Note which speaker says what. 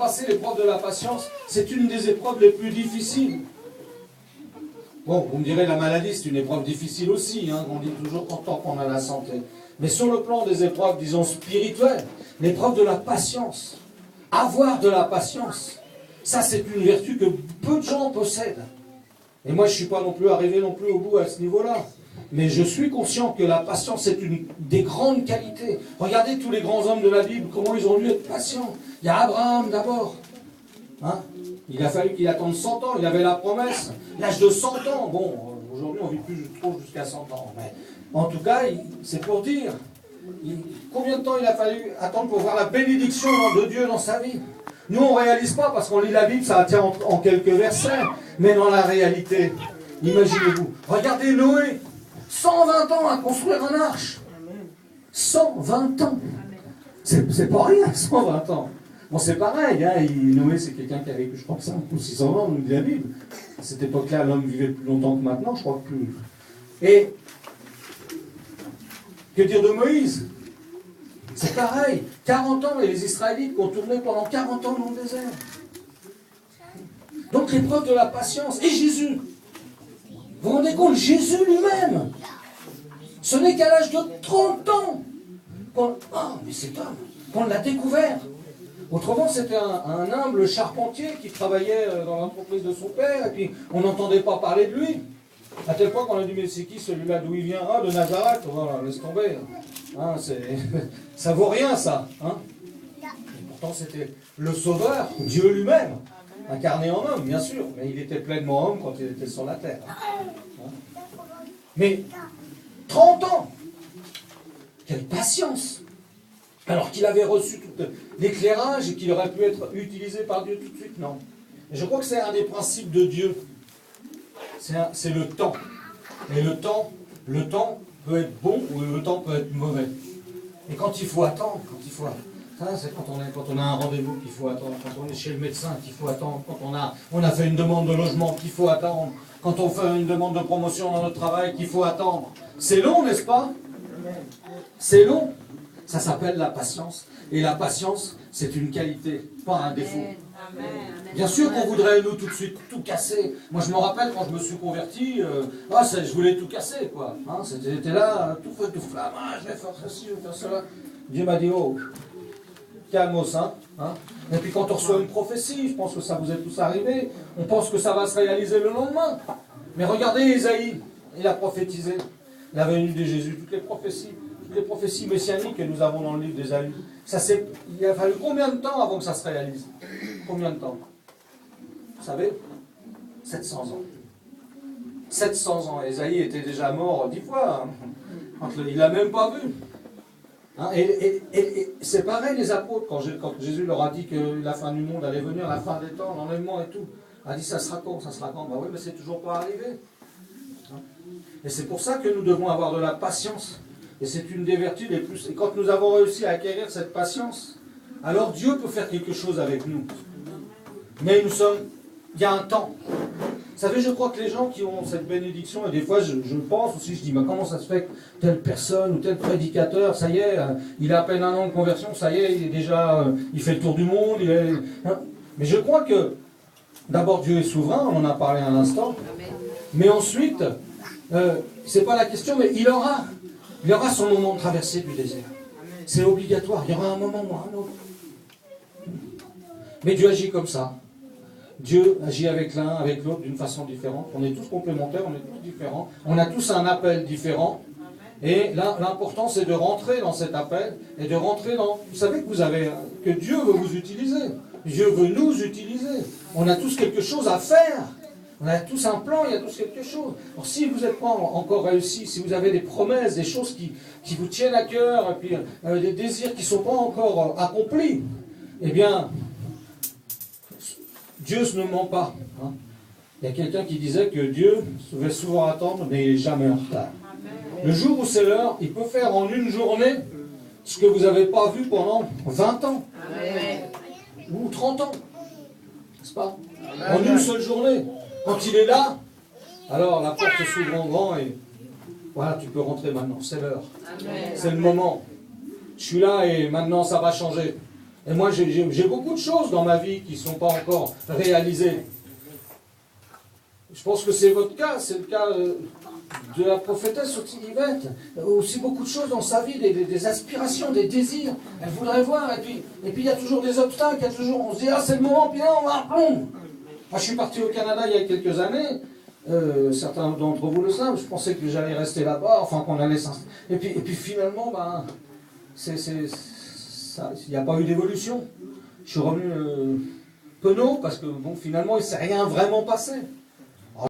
Speaker 1: passer l'épreuve de la patience, c'est une des épreuves les plus difficiles. Bon, vous me direz, la maladie, c'est une épreuve difficile aussi, hein, on dit toujours tant qu'on a la santé. Mais sur le plan des épreuves, disons, spirituelles, l'épreuve de la patience, avoir de la patience, ça c'est une vertu que peu de gens possèdent. Et moi, je ne suis pas non plus arrivé non plus au bout à ce niveau-là. Mais je suis conscient que la patience est une des grandes qualités. Regardez tous les grands hommes de la Bible, comment ils ont dû être patients. Il y a Abraham d'abord. Hein? Il a fallu qu'il attende 100 ans, il avait la promesse. L'âge de 100 ans, bon, aujourd'hui on ne vit plus trop jusqu'à 100 ans. Mais en tout cas, c'est pour dire, combien de temps il a fallu attendre pour voir la bénédiction de Dieu dans sa vie. Nous, on ne réalise pas, parce qu'on lit la Bible, ça tient en quelques versets. Mais dans la réalité, imaginez-vous, regardez Noé, 120 ans à construire une arche. 120 ans. C'est pas rien, 120 ans. Bon, c'est pareil, hein, Noé, c'est quelqu'un qui a vécu, je crois, 5 ou 600 ans, nous dit la Bible. À cette époque-là, l'homme vivait plus longtemps que maintenant, je crois que plus. Et, que dire de Moïse? C'est pareil, 40 ans, et les Israélites ont tourné pendant 40 ans dans le désert. Donc l'épreuve de la patience. Et Jésus, vous vous rendez compte, Jésus lui-même, ce n'est qu'à l'âge de 30 ans mais c'est homme, qu'on l'a découvert. Autrement, c'était un humble charpentier qui travaillait dans l'entreprise de son père, et puis on n'entendait pas parler de lui. À tel point qu'on a dit, mais c'est qui celui-là, d'où il vient? Ah, de Nazareth, voilà, laisse tomber. Hein, ça vaut rien, ça. Hein. Et pourtant, c'était le Sauveur, Dieu lui-même, incarné en homme, bien sûr, mais il était pleinement homme quand il était sur la terre. Hein. Mais 30 ans, quelle patience! Alors qu'il avait reçu tout l'éclairage et qu'il aurait pu être utilisé par Dieu tout de suite, non. Et je crois que c'est un des principes de Dieu. C'est le temps. Et le temps peut être bon ou le temps peut être mauvais. Et quand il faut attendre, ça c'est quand on a un rendez-vous qu'il faut attendre, quand on est chez le médecin qu'il faut attendre, quand on a fait une demande de logement qu'il faut attendre, quand on fait une demande de promotion dans notre travail qu'il faut attendre. C'est long, n'est-ce pas? C'est long. Ça s'appelle la patience. Et la patience, c'est une qualité, pas un défaut. Bien sûr qu'on voudrait, nous, tout de suite, tout casser. Moi, je me rappelle, quand je me suis converti, je voulais tout casser, quoi. Hein, c'était là, tout feu, tout flamme. Ah, je vais faire ceci, je vais faire cela. Dieu m'a dit, oh, calmos, hein. Et puis quand on reçoit une prophétie, je pense que ça vous est tous arrivé, on pense que ça va se réaliser le lendemain. Mais regardez Ésaïe, il a prophétisé la venue de Jésus, toutes les prophéties messianiques que nous avons dans le livre d'Ésaïe. Il a fallu combien de temps avant que ça se réalise? Combien de temps? Vous savez? 700 ans. 700 ans. Ésaïe était déjà mort 10 fois. Hein. Il ne l'a même pas vu. Hein, et c'est pareil les apôtres, quand Jésus leur a dit que la fin du monde allait venir, la fin des temps, l'enlèvement et tout, a dit ça sera quand? Ben oui, mais c'est toujours pas arrivé. Hein. Et c'est pour ça que nous devons avoir de la patience. Et c'est une des vertus les plus... Et quand nous avons réussi à acquérir cette patience, alors Dieu peut faire quelque chose avec nous. Mais il y a un temps. Vous savez, je crois que les gens qui ont cette bénédiction, et des fois je pense aussi, je dis, mais comment ça se fait que telle personne ou tel prédicateur, ça y est, il a à peine 1 an de conversion, ça y est, il est déjà, il fait le tour du monde. Mais je crois que, d'abord Dieu est souverain, on en a parlé à l'instant, mais ensuite, c'est pas la question, mais il aura son moment de traversée du désert. C'est obligatoire, il y aura un moment ou un autre. Mais Dieu agit comme ça. Dieu agit avec l'un, avec l'autre d'une façon différente. On est tous complémentaires, on est tous différents. On a tous un appel différent. Et là, l'important, c'est de rentrer dans cet appel et de rentrer dans... Vous savez que Dieu veut vous utiliser. Dieu veut nous utiliser. On a tous quelque chose à faire. On a tous un plan, il y a tous quelque chose. Alors si vous n'êtes pas encore réussi, si vous avez des promesses, des choses qui vous tiennent à cœur, et puis des désirs qui ne sont pas encore accomplis, eh bien, Dieu ne ment pas. Hein. Il y a quelqu'un qui disait que Dieu devait souvent attendre, mais il n'est jamais en retard. Le jour où c'est l'heure, il peut faire en une journée ce que vous n'avez pas vu pendant 20 ans. Ou 30 ans. N'est-ce pas? En une seule journée. Quand il est là, alors la porte s'ouvre en grand et voilà, tu peux rentrer maintenant, c'est l'heure. C'est le moment. Je suis là et maintenant ça va changer. Et moi, j'ai beaucoup de choses dans ma vie qui ne sont pas encore réalisées. Je pense que c'est votre cas, c'est le cas de la prophétesse Yvette. Aussi beaucoup de choses dans sa vie, des aspirations, des désirs. Elle voudrait voir, et puis il y a toujours des obstacles, il y a toujours, on se dit, ah c'est le moment, puis là on va, boum. Moi je suis parti au Canada il y a quelques années, certains d'entre vous le savent, je pensais que j'allais rester là-bas, enfin qu'on allait s'installer. Et puis finalement, ben, il n'y a pas eu d'évolution. Je suis revenu penaud, parce que bon, finalement il ne s'est rien vraiment passé.